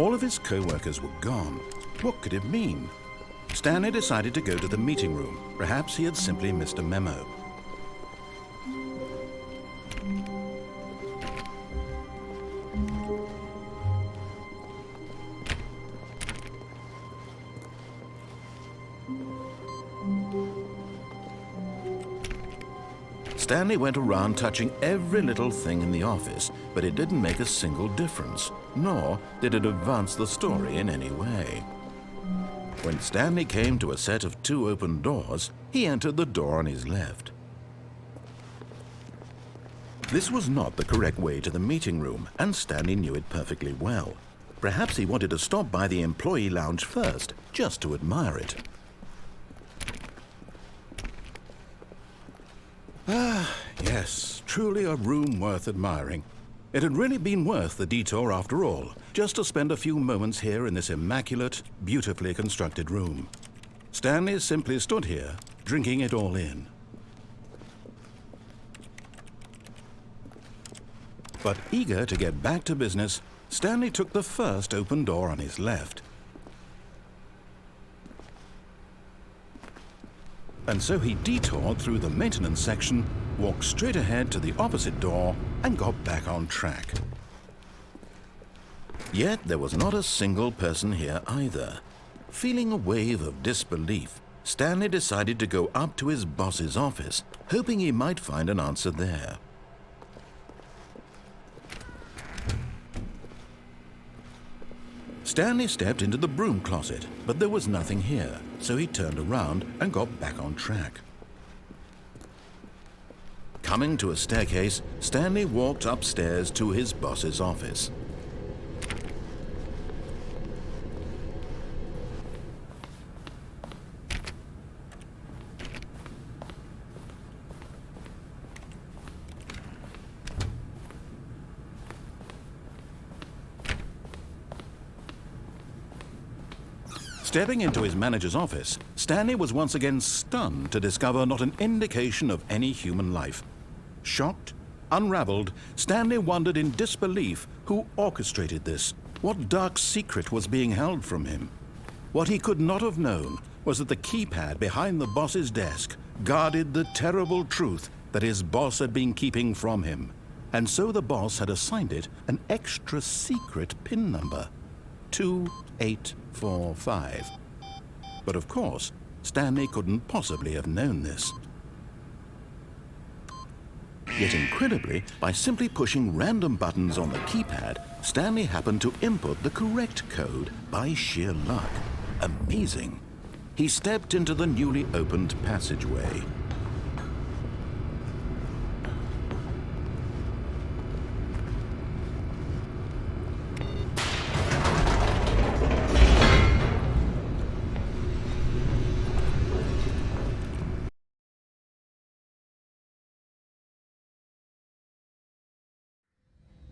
All of his co-workers were gone. What could it mean? Stanley decided to go to the meeting room. Perhaps he had simply missed a memo. Stanley went around touching every little thing in the office, but it didn't make a single difference, nor did it advance the story in any way. When Stanley came to a set of 2 open doors, he entered the door on his left. This was not the correct way to the meeting room, and Stanley knew it perfectly well. Perhaps he wanted to stop by the employee lounge first, just to admire it. Ah, yes, truly a room worth admiring. It had really been worth the detour after all, just to spend a few moments here in this immaculate, beautifully constructed room. Stanley simply stood here, drinking it all in. But eager to get back to business, Stanley took the first open door on his left. And so he detoured through the maintenance section, walked straight ahead to the opposite door, and got back on track. Yet there was not a single person here either. Feeling a wave of disbelief, Stanley decided to go up to his boss's office, hoping he might find an answer there. Stanley stepped into the broom closet, but there was nothing here, so he turned around and got back on track. Coming to a staircase, Stanley walked upstairs to his boss's office. Stepping into his manager's office, Stanley was once again stunned to discover not an indication of any human life. Shocked, unraveled, Stanley wondered in disbelief who orchestrated this, what dark secret was being held from him. What he could not have known was that the keypad behind the boss's desk guarded the terrible truth that his boss had been keeping from him, and so the boss had assigned it an extra secret PIN number, 2845. But of course, Stanley couldn't possibly have known this. Yet incredibly, by simply pushing random buttons on the keypad, Stanley happened to input the correct code by sheer luck. Amazing. He stepped into the newly opened passageway.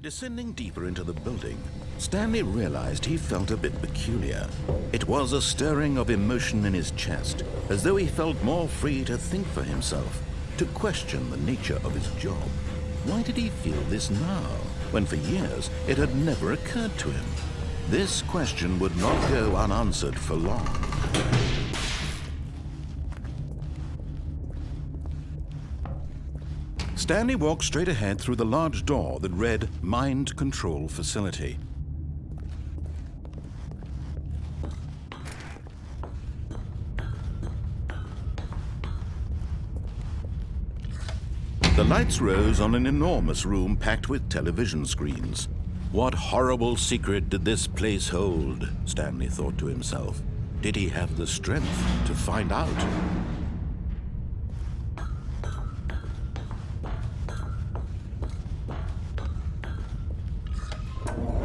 Descending deeper into the building, Stanley realized he felt a bit peculiar. It was a stirring of emotion in his chest, as though he felt more free to think for himself, to question the nature of his job. Why did he feel this now, when for years it had never occurred to him? This question would not go unanswered for long. Stanley walked straight ahead through the large door that read Mind Control Facility. The lights rose on an enormous room packed with television screens. What horrible secret did this place hold? Stanley thought to himself. Did he have the strength to find out?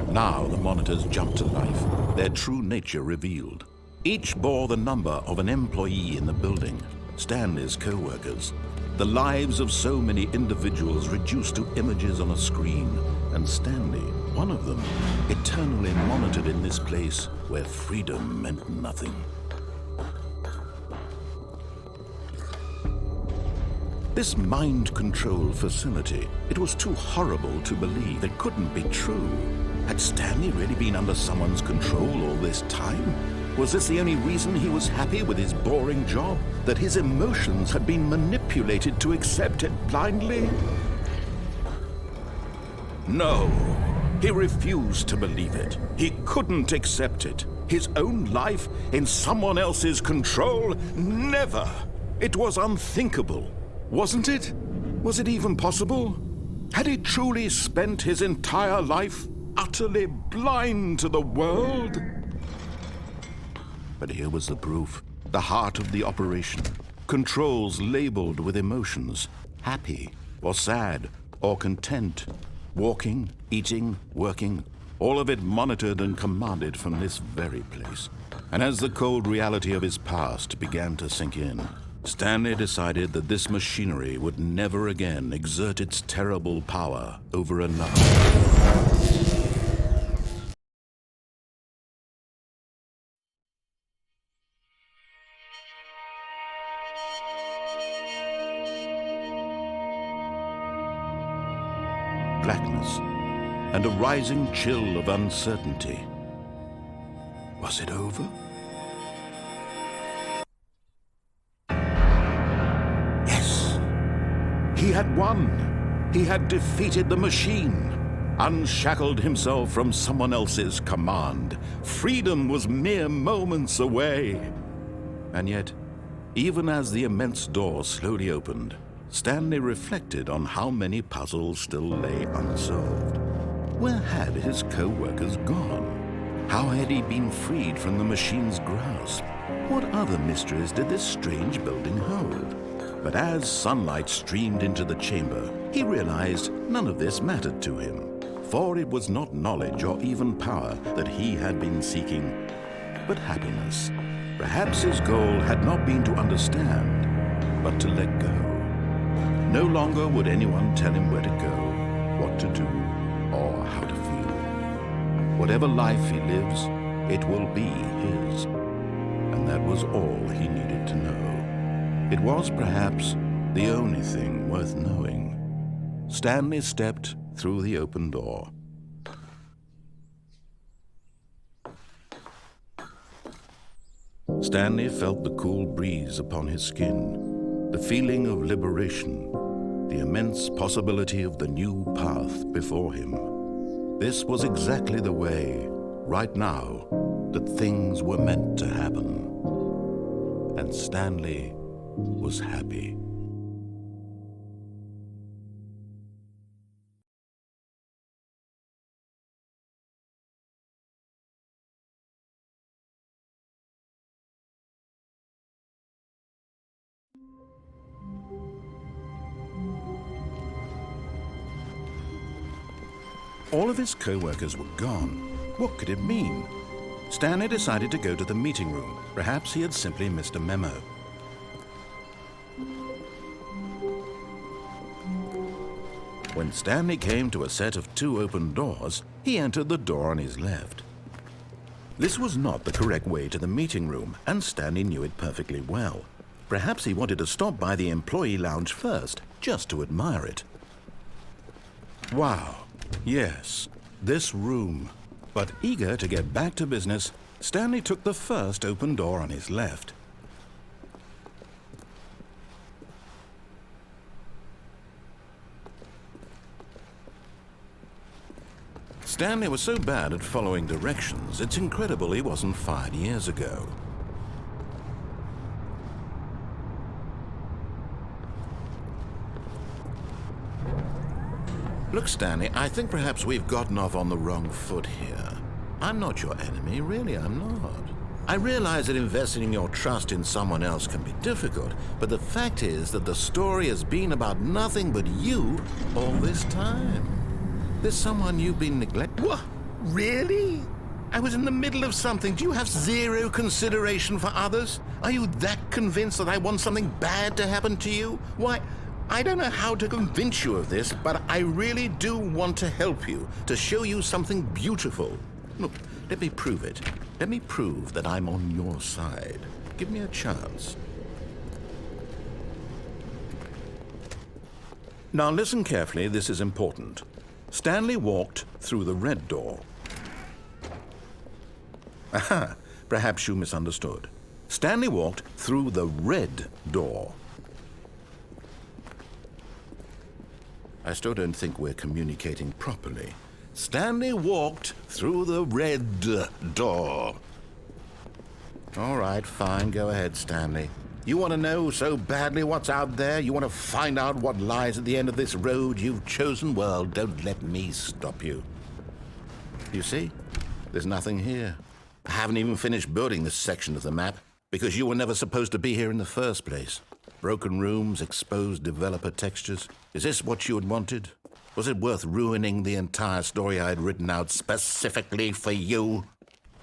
Now the monitors jumped to life, their true nature revealed. Each bore the number of an employee in the building, Stanley's co-workers. The lives of so many individuals reduced to images on a screen, and Stanley, one of them, eternally monitored in this place where freedom meant nothing. This mind control facility, it was too horrible to believe. It couldn't be true. Had Stanley really been under someone's control all this time? Was this the only reason he was happy with his boring job? That his emotions had been manipulated to accept it blindly? No, he refused to believe it. He couldn't accept it. His own life in someone else's control? Never! It was unthinkable, wasn't it? Was it even possible? Had he truly spent his entire life utterly blind to the world? But here was the proof. The heart of the operation. Controls labeled with emotions. Happy, or sad, or content. Walking, eating, working. All of it monitored and commanded from this very place. And as the cold reality of his past began to sink in, Stanley decided that this machinery would never again exert its terrible power over another. Blackness, and a rising chill of uncertainty. Was it over? Yes! He had won! He had defeated the machine, unshackled himself from someone else's command. Freedom was mere moments away. And yet, even as the immense door slowly opened, Stanley reflected on how many puzzles still lay unsolved. Where had his co-workers gone? How had he been freed from the machine's grasp? What other mysteries did this strange building hold? But as sunlight streamed into the chamber, he realized none of this mattered to him, for it was not knowledge or even power that he had been seeking, but happiness. Perhaps his goal had not been to understand, but to let go. No longer would anyone tell him where to go, what to do, or how to feel. Whatever life he lives, it will be his. And that was all he needed to know. It was perhaps the only thing worth knowing. Stanley stepped through the open door. Stanley felt the cool breeze upon his skin, the feeling of liberation, the immense possibility of the new path before him. This was exactly the way, right now, that things were meant to happen. And Stanley was happy. All of his co-workers were gone. What could it mean? Stanley decided to go to the meeting room. Perhaps he had simply missed a memo. When Stanley came to a set of 2 open doors, he entered the door on his left. This was not the correct way to the meeting room, and Stanley knew it perfectly well. Perhaps he wanted to stop by the employee lounge first, just to admire it. Wow. Yes, this room. But eager to get back to business, Stanley took the first open door on his left. Stanley was so bad at following directions, it's incredible he wasn't fired years ago. Look, Stanley, I think perhaps we've gotten off on the wrong foot here. I'm not your enemy, really, I'm not. I realize that investing your trust in someone else can be difficult, but the fact is that the story has been about nothing but you all this time. There's someone you've been neglecting. What? Really? I was in the middle of something. Do you have zero consideration for others? Are you that convinced that I want something bad to happen to you? Why, I don't know how to convince you of this, but I really do want to help you, to show you something beautiful. Look, let me prove it. Let me prove that I'm on your side. Give me a chance. Now listen carefully, this is important. Stanley walked through the red door. Aha, perhaps you misunderstood. Stanley walked through the red door. I still don't think we're communicating properly. Stanley walked through the red door. All right, fine, go ahead, Stanley. You want to know so badly what's out there? You want to find out what lies at the end of this road you've chosen? Well, don't let me stop you. You see, there's nothing here. I haven't even finished building this section of the map because you were never supposed to be here in the first place. Broken rooms, exposed developer textures. Is this what you had wanted? Was it worth ruining the entire story I had written out specifically for you?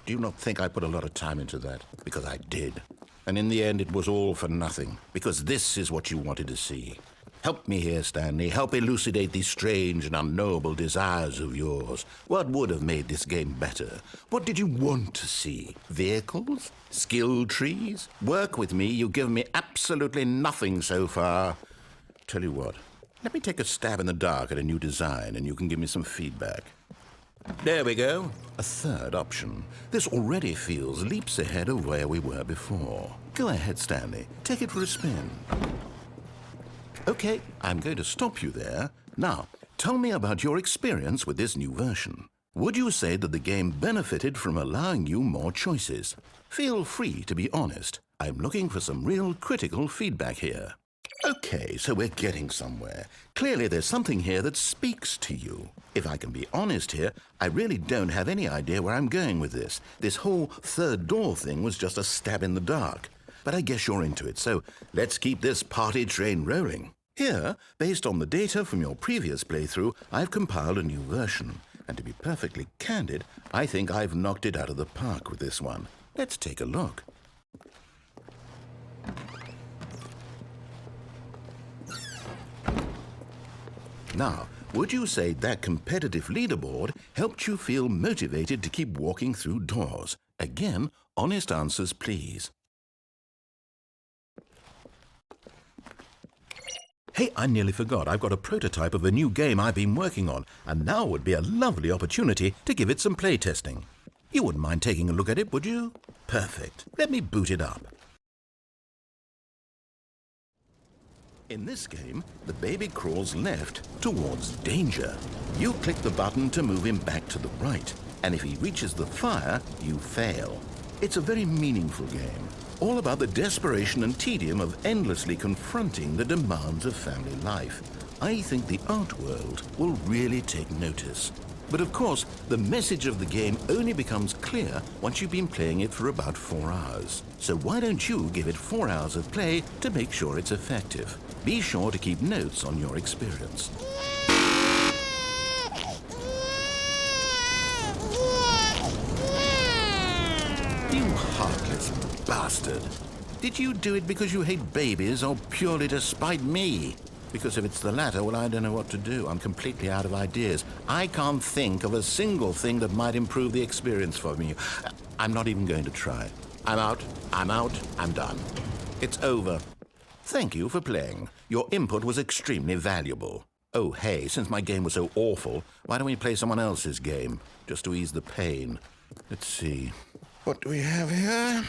Do you not think I put a lot of time into that? Because I did. And in the end, it was all for nothing. Because this is what you wanted to see. Help me here, Stanley. Help elucidate these strange and unknowable desires of yours. What would have made this game better? What did you want to see? Vehicles? Skill trees? Work with me. You've given me absolutely nothing so far. Tell you what. Let me take a stab in the dark at a new design, and you can give me some feedback. There we go. A third option. This already feels leaps ahead of where we were before. Go ahead, Stanley. Take it for a spin. Okay, I'm going to stop you there. Now, tell me about your experience with this new version. Would you say that the game benefited from allowing you more choices? Feel free to be honest. I'm looking for some real critical feedback here. Okay, so we're getting somewhere. Clearly there's something here that speaks to you. If I can be honest here, I really don't have any idea where I'm going with this. This whole third door thing was just a stab in the dark. But I guess you're into it, so let's keep this party train rolling. Here, based on the data from your previous playthrough, I've compiled a new version. And to be perfectly candid, I think I've knocked it out of the park with this one. Let's take a look. Now, would you say that competitive leaderboard helped you feel motivated to keep walking through doors? Again, honest answers, please. Hey, I nearly forgot. I've got a prototype of a new game I've been working on, and now would be a lovely opportunity to give it some playtesting. You wouldn't mind taking a look at it, would you? Perfect. Let me boot it up. In this game, the baby crawls left towards danger. You click the button to move him back to the right, and if he reaches the fire, you fail. It's a very meaningful game, all about the desperation and tedium of endlessly confronting the demands of family life. I think the art world will really take notice. But of course, the message of the game only becomes clear once you've been playing it for about 4 hours. So why don't you give it 4 hours of play to make sure it's effective? Be sure to keep notes on your experience. You heartless bastard. Did you do it because you hate babies or purely to spite me? Because if it's the latter, well, I don't know what to do. I'm completely out of ideas. I can't think of a single thing that might improve the experience for me. I'm not even going to try. I'm out, I'm done. It's over. Thank you for playing. Your input was extremely valuable. Oh, hey, since my game was so awful, why don't we play someone else's game, just to ease the pain? Let's see. What do we have here?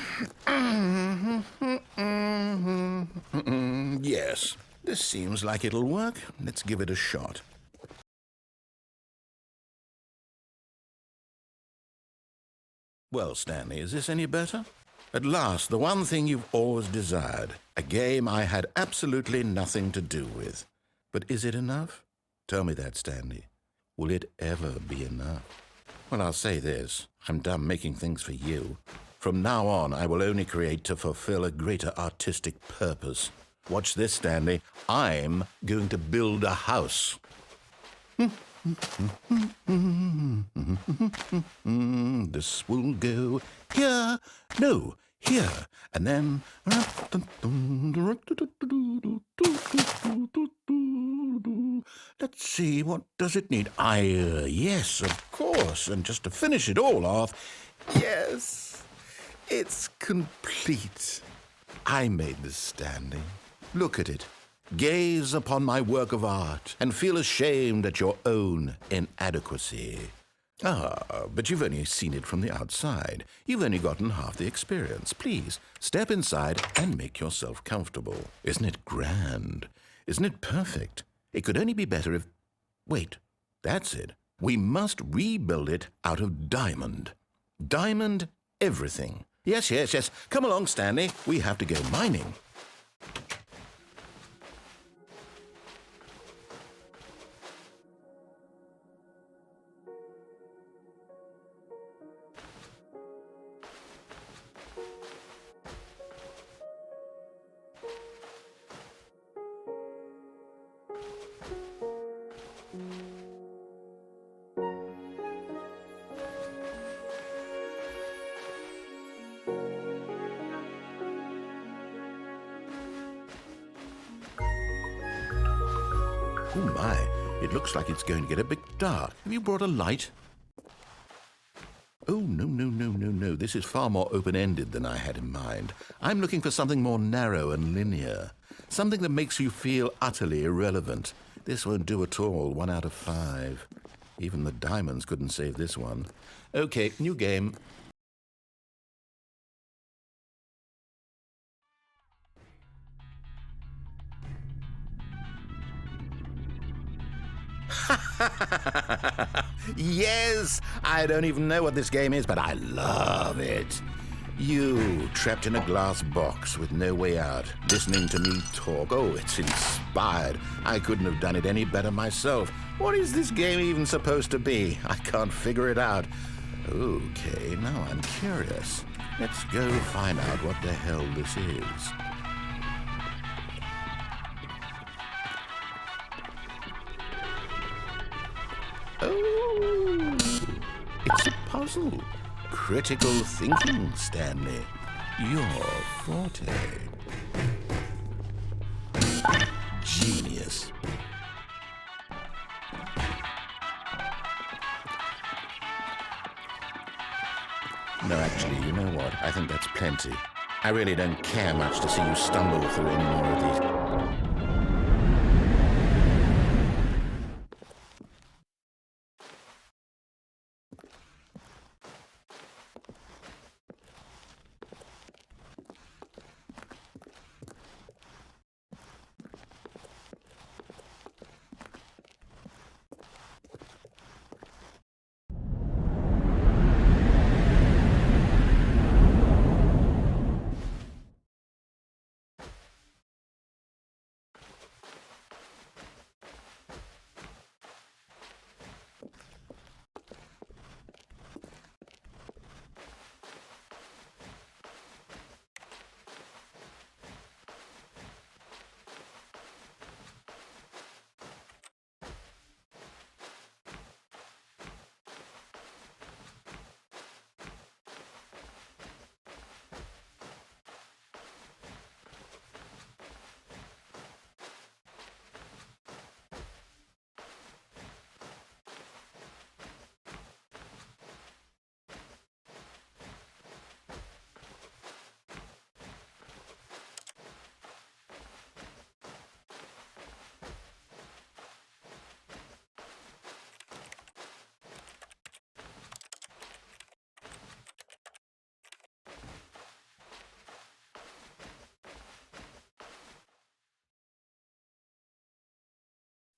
Yes, this seems like it'll work. Let's give it a shot. Well, Stanley, is this any better? At last, the one thing you've always desired. A game I had absolutely nothing to do with. But is it enough? Tell me that, Stanley. Will it ever be enough? Well, I'll say this. I'm done making things for you. From now on, I will only create to fulfill a greater artistic purpose. Watch this, Stanley. I'm going to build a house. This will go here. No, here. And then... Let's see, what does it need? Yes, of course. And just to finish it all off, yes, it's complete. I made this, Stanley. Look at it. Gaze upon my work of art and feel ashamed at your own inadequacy. Ah, but you've only seen it from the outside. You've only gotten half the experience. Please, step inside and make yourself comfortable. Isn't it grand? Isn't it perfect? It could only be better if... Wait, that's it. We must rebuild it out of diamond. Diamond everything. Yes, yes, yes. Come along, Stanley. We have to go mining. Oh my, it looks like it's going to get a bit dark. Have you brought a light? Oh, no, no, no, no, no. This is far more open-ended than I had in mind. I'm looking for something more narrow and linear. Something that makes you feel utterly irrelevant. This won't do at all. 1 out of 5. Even the diamonds couldn't save this one. Okay, new game. Yes! I don't even know what this game is, but I love it. You, trapped in a glass box with no way out, listening to me talk. Oh, it's inspired. I couldn't have done it any better myself. What is this game even supposed to be? I can't figure it out. Okay, now I'm curious. Let's go find out what the hell this is. Oh, it's a puzzle. Critical thinking, Stanley. Your forte. Genius. No, actually, you know what? I think that's plenty. I really don't care much to see you stumble through any more of these.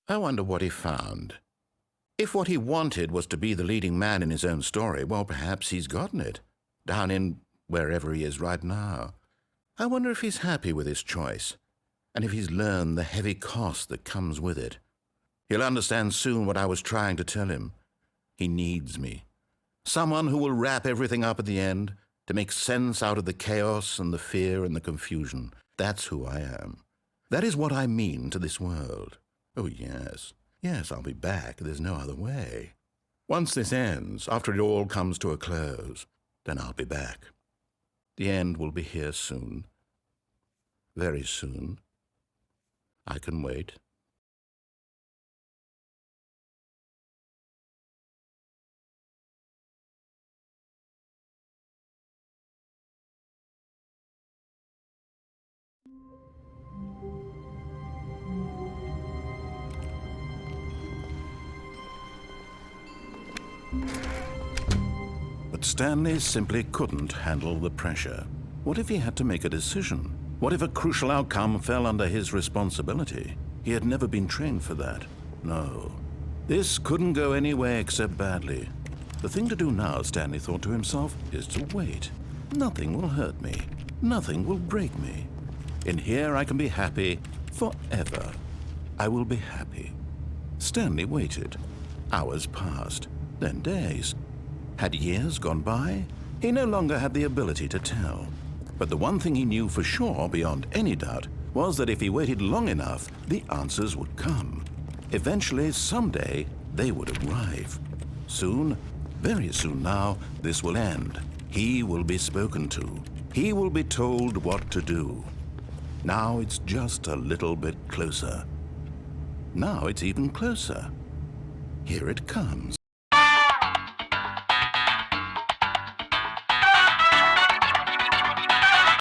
I wonder what he found. If what he wanted was to be the leading man in his own story, well, perhaps he's gotten it, down in wherever he is right now. I wonder if he's happy with his choice, and if he's learned the heavy cost that comes with it. He'll understand soon what I was trying to tell him. He needs me. Someone who will wrap everything up at the end, to make sense out of the chaos and the fear and the confusion. That's who I am. That is what I mean to this world. Oh, yes. Yes, I'll be back. There's no other way. Once this ends, after it all comes to a close, then I'll be back. The end will be here soon. Very soon. I can wait. But Stanley simply couldn't handle the pressure. What if he had to make a decision? What if a crucial outcome fell under his responsibility? He had never been trained for that. No. This couldn't go any way except badly. The thing to do now, Stanley thought to himself, is to wait. Nothing will hurt me. Nothing will break me. In here I can be happy forever. I will be happy. Stanley waited. Hours passed, then days. Had years gone by? He no longer had the ability to tell. But the one thing he knew for sure, beyond any doubt, was that if he waited long enough, the answers would come. Eventually, someday, they would arrive. Soon, very soon now, this will end. He will be spoken to. He will be told what to do. Now it's just a little bit closer. Now it's even closer. Here it comes.